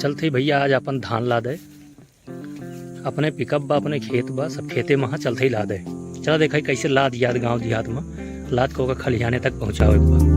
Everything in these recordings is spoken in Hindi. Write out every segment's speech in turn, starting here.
चलते भैया आज अपन धान ला दे अपने पिकअप बा अपने खेत बा सब खेते में चलते ही ला दे। चला देखा कैसे लाद दियाद गाँव देहात में लाद को खलिहाने तक पहुँचाओ एक बार।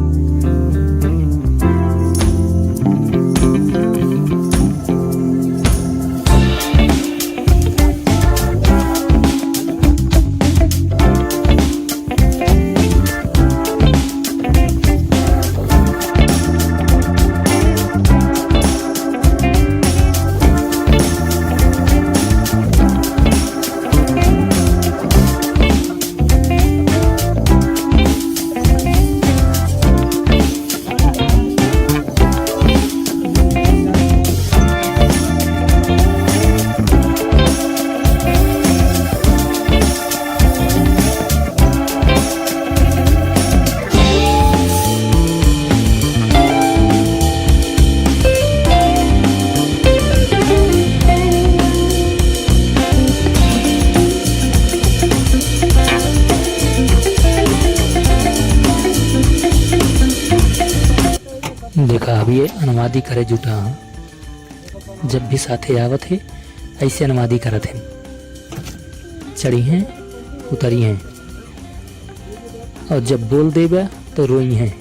देखा अभी ये अनुवादी करे जुटा हूँ। जब भी साथे आवत है ऐसे अनुवादी करत है। चढ़ी हैं उतरी हैं और जब बोल देबा तो रोई हैं।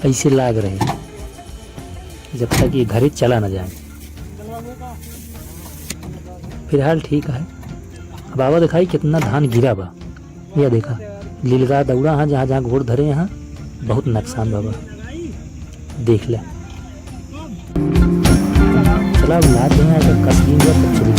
ऐसे लाग रहे जब तक ये घर चला न जाए। फिलहाल ठीक है। बाबा दिखाई कितना धान गिरा बा। यह देखा लीलगा दौड़ा हाँ जहाँ जहाँ घोड़ धरे यहाँ बहुत नुकसान बाबा देख ले। चला लाद दें अगर कसबी हुआ तो चली।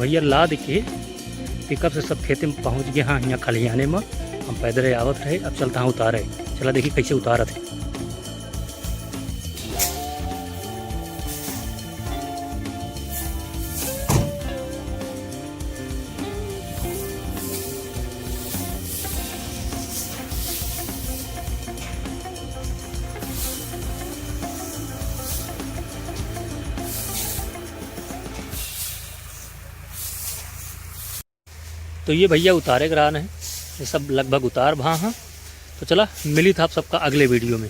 भैया लाद के पिकअप से सब खेते में पहुंच गए। हाँ यहाँ खलिहाने में हम पैदल आवत रहे। अब चलता हाँ उतारे। चला देखिए कैसे उतारत है। तो ये भैया उतारे ग्रान है। ये सब लगभग उतार भा हाँ। तो चला मिली था आप सबका अगले वीडियो में।